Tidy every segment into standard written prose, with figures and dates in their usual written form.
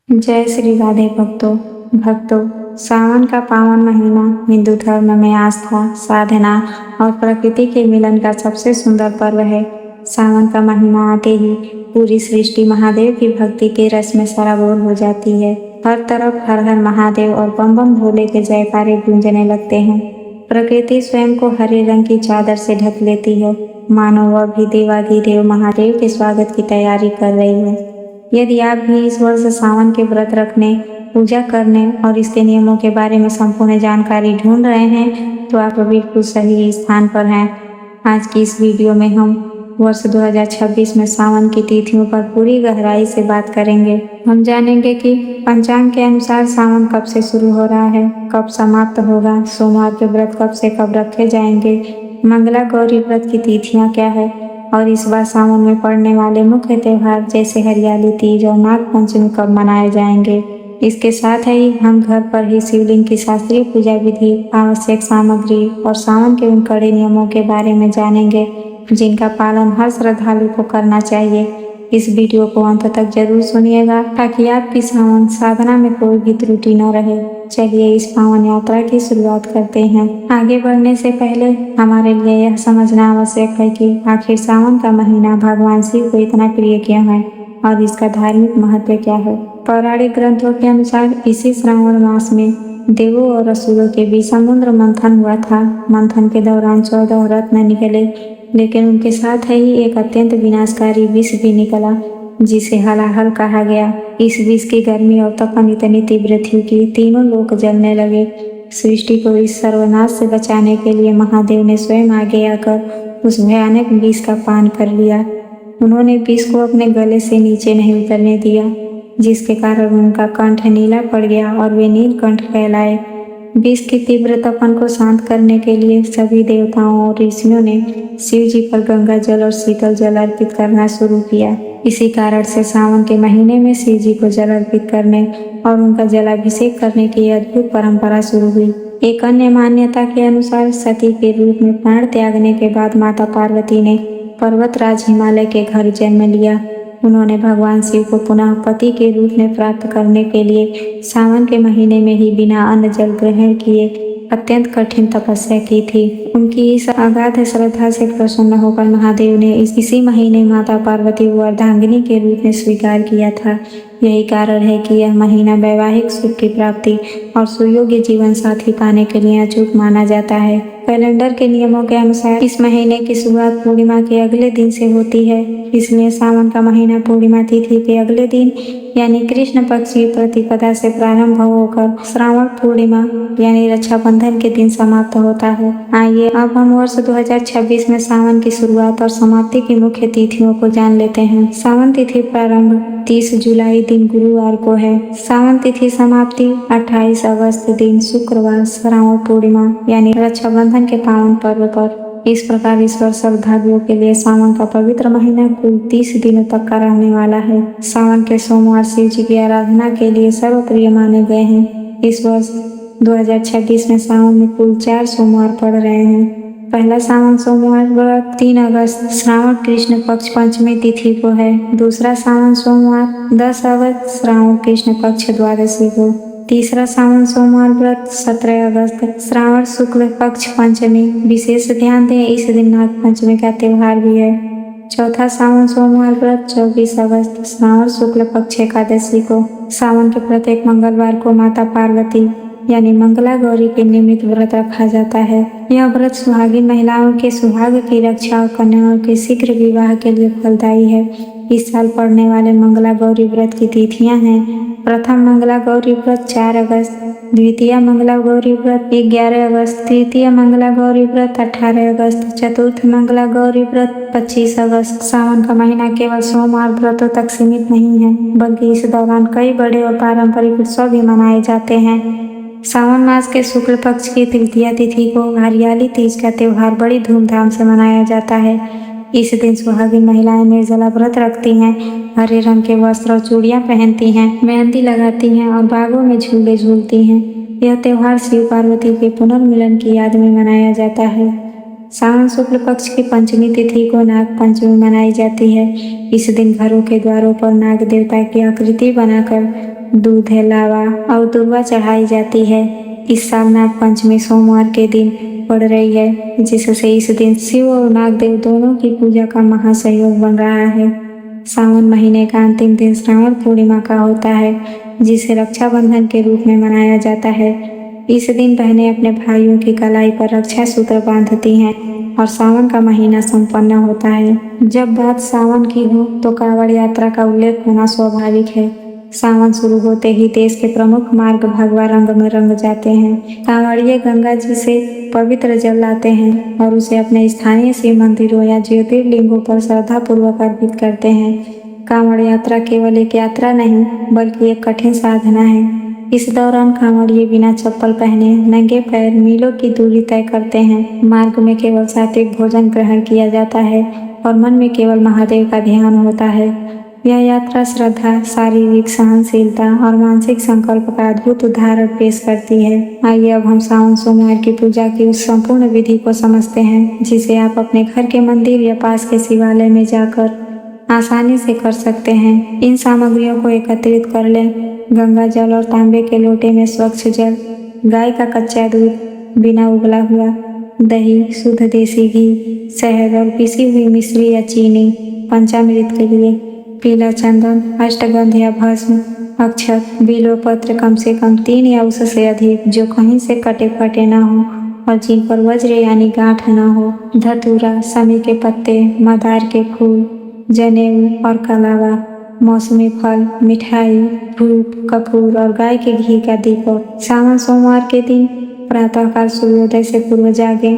जय श्री राधे भक्तों, सावन का पावन महीना हिंदू धर्म में आस्था, साधना और प्रकृति के मिलन का सबसे सुंदर पर्व है। सावन का महीना आते ही पूरी सृष्टि महादेव की भक्ति के रस में सराबोर हो जाती है। हर तरफ हर हर महादेव और बम बम भोले के जयकारे गूंजने लगते हैं। प्रकृति स्वयं को हरे रंग की चादर से ढक लेती है, मानो वह भी देवाधिदेव महादेव के स्वागत की तैयारी कर रही है। यदि आप भी इस वर्ष सावन के व्रत रखने, पूजा करने और इसके नियमों के बारे में संपूर्ण जानकारी ढूंढ रहे हैं, तो आप बिल्कुल सही स्थान पर हैं। आज की इस वीडियो में हम वर्ष 2026 में सावन की तिथियों पर पूरी गहराई से बात करेंगे। हम जानेंगे कि पंचांग के अनुसार सावन कब से शुरू हो रहा है, कब समाप्त होगा, सोमवार के व्रत कब से कब रखे जाएंगे, मंगला गौरी व्रत की तिथियां क्या है और इस बार सावन में पड़ने वाले मुख्य त्योहार जैसे हरियाली तीज और नाग पंचमी कब मनाए जाएंगे। इसके साथ ही हम घर पर ही शिवलिंग की शास्त्रीय पूजा विधि, आवश्यक सामग्री और सावन के उन कड़े नियमों के बारे में जानेंगे जिनका पालन हर श्रद्धालु को करना चाहिए। इस वीडियो को अंत तक जरूर सुनिएगा ताकि आपकी सावन साधना में कोई भी त्रुटि न रहे। चलिए इस पावन यात्रा की शुरुआत करते हैं। आगे बढ़ने से पहले हमारे लिए यह समझना आवश्यक है कि आखिर सावन का महीना भगवान शिव को इतना प्रिय क्यों है और इसका धार्मिक महत्व क्या है। पौराणिक ग्रंथों के अनुसार इसी श्रावण मास में देवों और असुरों के बीच समुद्र मंथन हुआ था। मंथन के दौरान 14 रत्न निकले, लेकिन उनके साथ ही एक अत्यंत विनाशकारी विष भी निकला जिसे हलाहल कहा गया। इस विष की गर्मी और तपन इतनी तीव्र थी कि तीनों लोक जलने लगे। सृष्टि को इस सर्वनाश से बचाने के लिए महादेव ने स्वयं आगे आकर उस भयानक विष का पान कर लिया। उन्होंने विष को अपने गले से नीचे नहीं उतरने दिया, जिसके कारण उनका कंठ नीला पड़ गया और वे नीलकंठ कहलाए। विष की तीव्र तपन को शांत करने के लिए सभी देवताओं और ऋषियों ने शिव जी पर गंगा जल और शीतल जल अर्पित करना शुरू किया। इसी कारण से सावन के महीने में शिव जी को जल अर्पित करने और उनका जलाभिषेक करने की अद्भुत परंपरा शुरू हुई। एक अन्य मान्यता के अनुसार सती के रूप में प्राण त्यागने के बाद माता पार्वती ने पर्वतराज हिमालय के घर जन्म लिया। उन्होंने भगवान शिव को पुनः पति के रूप में प्राप्त करने के लिए सावन के महीने में ही बिना अन्न जल ग्रहण किए अत्यंत कठिन तपस्या की थी। उनकी इस अगाध श्रद्धा से प्रसन्न होकर महादेव ने इसी महीने माता पार्वती को अर्धांगिनी के रूप में स्वीकार किया था। यही कारण है कि यह महीना वैवाहिक सुख की प्राप्ति और सुयोग्य जीवन साथी पाने के लिए अचूक माना जाता है। कैलेंडर के नियमों के अनुसार इस महीने की शुरुआत पूर्णिमा के अगले दिन से होती है, इसलिए सावन का महीना पूर्णिमा तिथि के अगले दिन यानी कृष्ण पक्ष की प्रतिपदा से प्रारंभ होकर श्रावण पूर्णिमा यानी रक्षाबंधन के दिन समाप्त होता है। आइए अब हम वर्ष 2026 में सावन की शुरुआत और समाप्ति की मुख्य तिथियों को जान लेते हैं। सावन तिथि प्रारंभ 30 जुलाई दिन गुरुवार को है। सावन तिथि समाप्ति 28 अगस्त दिन शुक्रवार श्रावण पूर्णिमा यानी रक्षाबंधन के पावन पर्व पर। इस प्रकार इस वर्ष श्रद्धालुओं के लिए सावन का पवित्र महीना कुल 30 दिनों तक का रहने वाला है। सावन के सोमवार शिव जी की आराधना के लिए सर्वप्रिय माने गए हैं। इस वर्ष 2026 में सावन में कुल 4 सोमवार पड़ रहे हैं। पहला सावन सोमवार व्रत 3 अगस्त श्रावण कृष्ण पक्ष पंचमी तिथि को है। दूसरा सावन सोमवार 10 अगस्त श्रावण कृष्ण पक्ष द्वादशी को। तीसरा सावन सोमवार व्रत 17 अगस्त श्रावण शुक्ल पक्ष पंचमी। विशेष ध्यान दें, इस दिन नाग पंचमी का त्योहार भी है। चौथा सावन सोमवार व्रत 24 अगस्त श्रावण शुक्ल पक्ष एकादशी को। सावन के प्रत्येक मंगलवार को माता पार्वती यानी मंगला गौरी के निमित्त व्रत रखा जाता है। यह व्रत सुहागिन महिलाओं के सुहाग की रक्षा और कन्याओं के शीघ्र विवाह के लिए फलदायी है। इस साल पड़ने वाले मंगला गौरी व्रत की तिथियां हैं: प्रथम मंगला गौरी व्रत 4 अगस्त, द्वितीय मंगला गौरी व्रत 11 अगस्त, तृतीय मंगला गौरी व्रत 18 अगस्त, चतुर्थ मंगला गौरी व्रत 25 अगस्त। सावन का महीना केवल सोमवार व्रतों तक सीमित नहीं है, बल्कि इस दौरान कई बड़े और पारंपरिक उत्सव भी मनाए जाते हैं। सावन मास के शुक्ल पक्ष की तृतीया तिथि को हरियाली तीज का त्योहार बड़ी धूमधाम से मनाया जाता है। इस दिन सुहागिन महिलाएं निर्जला व्रत रखती हैं, हरे रंग के वस्त्र और चूड़ियां पहनती हैं, मेहंदी लगाती हैं और बागों में झूले झूलती हैं। यह त्योहार शिव पार्वती के पुनर्मिलन की याद में मनाया जाता है। सावन शुक्ल पक्ष की पंचमी तिथि को नाग पंचमी मनाई जाती है। इस दिन घरों के द्वारों पर नाग देवता की आकृति बनाकर दूध है, लावा और दूर्वा चढ़ाई जाती है। इस साल नाग पंचमी सोमवार के दिन पड़ रही है, जिससे इस दिन शिव और नागदेव दोनों की पूजा का महासंयोग बन रहा है। सावन महीने का अंतिम दिन श्रावण पूर्णिमा का होता है, जिसे रक्षाबंधन के रूप में मनाया जाता है। इस दिन बहनें अपने भाइयों की कलाई पर रक्षा सूत्र बांधती हैं और सावन का महीना संपन्न होता है। जब बात सावन की हो तो कांवड़ यात्रा का उल्लेख होना स्वाभाविक है। सावन शुरू होते ही देश के प्रमुख मार्ग भगवा रंग में रंग जाते हैं। कांवड़िए गंगा जी से पवित्र जल लाते हैं और उसे अपने स्थानीय शिव मंदिरों या ज्योतिर्लिंगों पर श्रद्धापूर्वक अर्पित करते हैं। कांवड़ यात्रा केवल एक यात्रा नहीं बल्कि एक कठिन साधना है। इस दौरान कांवड़िए बिना चप्पल पहने नंगे पैर मीलों की दूरी तय करते हैं। मार्ग में केवल सात्विक भोजन ग्रहण किया जाता है और मन में केवल महादेव का ध्यान होता है। यह यात्रा श्रद्धा, शारीरिक सहनशीलता और मानसिक संकल्प का अद्भुत उदाहरण पेश करती है। आइए अब हम सावन सोमवार की पूजा की उस संपूर्ण विधि को समझते हैं, जिसे आप अपने घर के मंदिर या पास के शिवालय में जाकर आसानी से कर सकते हैं। इन सामग्रियों को एकत्रित कर लें। गंगा जल और तांबे के लोटे में स्वच्छ जल, गाय का कच्चा दूध बिना उबला हुआ, दही, शुद्ध देसी घी, शहद और पिसी हुई मिश्री या चीनी। पंचामृत के लिए पीला चंदन, अष्टगंध या भस्म, अक्षत, बिल्वपत्र कम से कम 3 या उससे अधिक जो कहीं से कटे फटे न हो और जिन पर वज्र यानी गांठ न हो, धतूरा, समी के पत्ते, मंदार के फूल, जनेऊ और कलावा, मौसमी फल, मिठाई, धूप, कपूर और गाय के घी का दीपक। सावन सोमवार के दिन प्रातःकाल सूर्योदय से पूर्व जागें,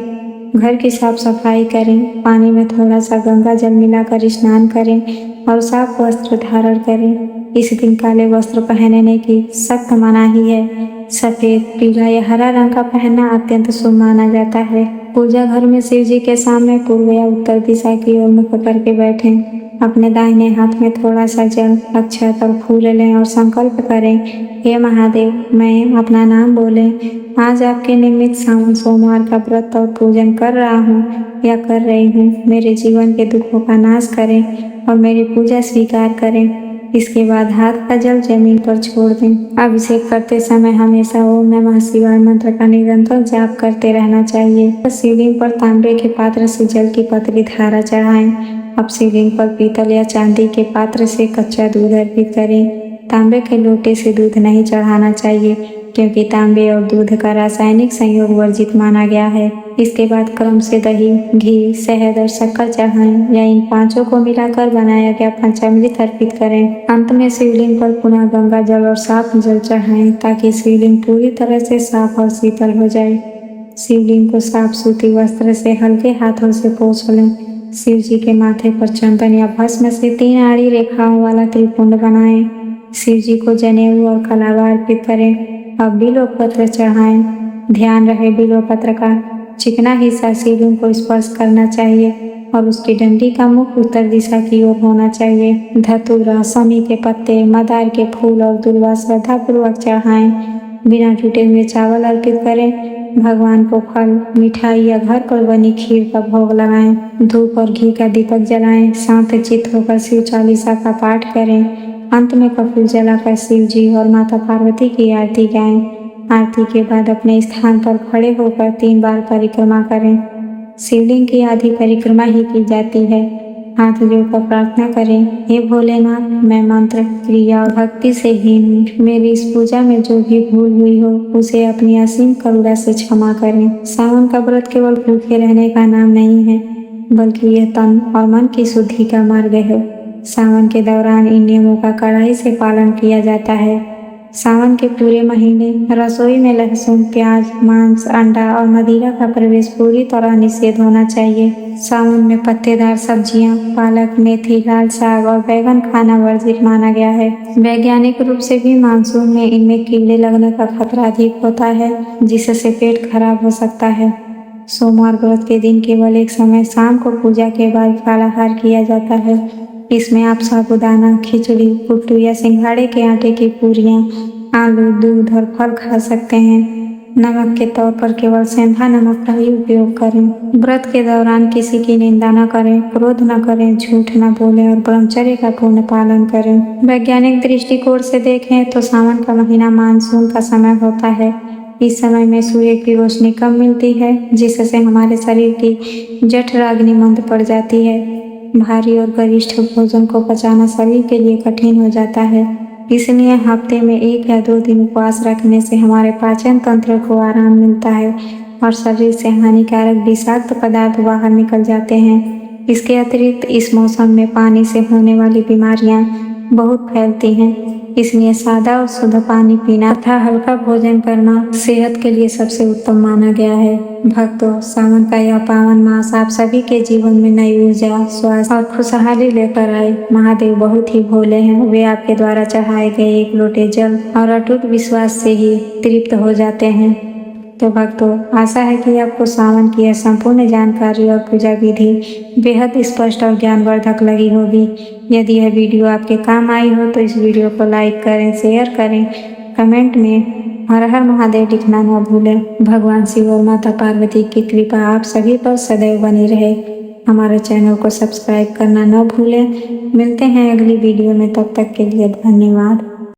घर की साफ सफाई करें, पानी में थोड़ा सा गंगा जल मिलाकर स्नान करें और साफ वस्त्र धारण करें। इस दिन काले वस्त्र पहनने की सख्त मनाही है। सफेद, पीला या हरा रंग का पहनना अत्यंत शुभ माना जाता है। पूजा घर में शिव जी के सामने पूर्व या उत्तर दिशा की ओर मुख करके बैठें। अपने दाहिने हाथ में थोड़ा सा जल, अक्षत और फूल लें और संकल्प करें, हे महादेव, मैं अपना नाम बोलें, आज आपके निमित्त सावन सोमवार का व्रत और पूजन कर रहा हूँ या कर रही हूँ। मेरे जीवन के दुखों का नाश करें और मेरी पूजा स्वीकार करें। इसके बाद हाथ का जल जमीन पर छोड़ दें। अभिषेक करते समय हमेशा ओम नमः शिवाय मंत्र का निरंतर जाप करते रहना चाहिए। शिवलिंग पर तांबे के पात्र से जल की पतली धारा चढ़ाएं। अब शिवलिंग पर पीतल या चांदी के पात्र से कच्चा दूध अर्पित करें। तांबे के लोटे से दूध नहीं चढ़ाना चाहिए, क्योंकि तांबे और दूध का रासायनिक संयोग वर्जित माना गया है। इसके बाद क्रम से दही, घी, शहद और शक्कर चढ़ाएं या इन पांचों को मिलाकर बनाया गया पंचामृत अर्पित करें। अंत में शिवलिंग पर पुनः गंगा जल और साफ जल चढ़ाएं, ताकि शिवलिंग पूरी तरह से साफ और शीतल हो जाए। शिवलिंग को साफ सूती वस्त्र से हल्के हाथों से पोंछ लें। शिव जी के माथे पर चंदन या भस्म से 3 आड़ी रेखाओं वाला त्रिपुंड बनाएं। शिव जी को जनेऊ और कलावा अर्पित करें। अब बिल्वपत्र चढ़ाएं। ध्यान रहे बिल्वपत्र का चिकना हिस्सा शिवलिंग को स्पर्श करना चाहिए और उसकी डंडी का मुख उत्तर दिशा की ओर होना चाहिए। धतूरा, समी के पत्ते, मंदार के फूल और दूर्वा श्रद्धापूर्वक चढ़ाएं। बिना टूटे हुए चावल अर्पित करें। भगवान को फल, मिठाई या घर पर बनी खीर का भोग लगाएं। धूप और घी का दीपक जलाएं। शांत चित्त होकर शिव चालीसा का पाठ करें। अंत में कपूर जलाकर शिव जी और माता पार्वती की आरती गाएं। आरती के बाद अपने स्थान पर खड़े होकर 3 बार परिक्रमा करें। शिवलिंग की आधी परिक्रमा ही की जाती है। हाथ जोड़कर प्रार्थना करें, हे भोलेनाथ, मैं मंत्र, क्रिया और भक्ति से हीन हूँ। मेरी इस पूजा में जो भी भूल हुई हो उसे अपनी असीम करुणा से क्षमा करें। सावन का व्रत केवल भूखे रहने का नाम नहीं है, बल्कि यह तन और मन की शुद्धि का मार्ग है। सावन के दौरान इन नियमों का कड़ाई से पालन किया जाता है। सावन के पूरे महीने रसोई में लहसुन, प्याज, मांस, अंडा और मदिरा का प्रवेश पूरी तरह निषेध होना चाहिए। सावन में पत्तेदार सब्जियां, पालक, मेथी, लाल साग और बैगन खाना वर्जित माना गया है। वैज्ञानिक रूप से भी मानसून में इनमें कीड़े लगने का खतरा अधिक होता है, जिससे पेट खराब हो सकता है। सोमवार व्रत के दिन केवल एक समय शाम को पूजा के बाद फलाहार किया जाता है। इसमें आप साबूदाना, खिचड़ी, पुट्टू या सिंघाड़े के आटे की पूरियां, आलू, दूध और फल खा सकते हैं। नमक के तौर पर केवल सेंधा नमक का ही उपयोग करें। व्रत के दौरान किसी की निंदा न करें, क्रोध न करें, झूठ न बोलें और ब्रह्मचर्य का पूर्ण पालन करें। वैज्ञानिक दृष्टिकोण से देखें तो सावन का महीना मानसून का समय होता है। इस समय में सूर्य की रोशनी कम मिलती है, जिससे हमारे शरीर की जठराग्नि मंद पड़ जाती है। भारी और गरिष्ठ भोजन को पचाना शरीर के लिए कठिन हो जाता है। इसलिए हफ्ते में 1 या 2 दिन उपवास रखने से हमारे पाचन तंत्र को आराम मिलता है और शरीर से हानिकारक विषाक्त पदार्थ बाहर निकल जाते हैं। इसके अतिरिक्त इस मौसम में पानी से होने वाली बीमारियां बहुत फैलती हैं। इसलिए सादा और शुद्ध पानी पीना तथा हल्का भोजन करना सेहत के लिए सबसे उत्तम माना गया है। भक्तों, सावन का यह पावन मास आप सभी के जीवन में नई ऊर्जा, स्वास्थ्य और खुशहाली लेकर आए। महादेव बहुत ही भोले हैं। वे आपके द्वारा चढ़ाए गए 1 लोटे जल और अटूट विश्वास से ही तृप्त हो जाते हैं। तो भक्तों, आशा है कि आपको सावन की यह संपूर्ण जानकारी और पूजा विधि बेहद स्पष्ट और ज्ञानवर्धक लगी होगी। यदि यह वीडियो आपके काम आई हो तो इस वीडियो को लाइक करें, शेयर करें, कमेंट में हर हर महादेव लिखना न भूलें। भगवान शिव और माता पार्वती की कृपा आप सभी पर सदैव बनी रहे। हमारे चैनल को सब्सक्राइब करना न भूलें। मिलते हैं अगली वीडियो में, तब तक के लिए धन्यवाद।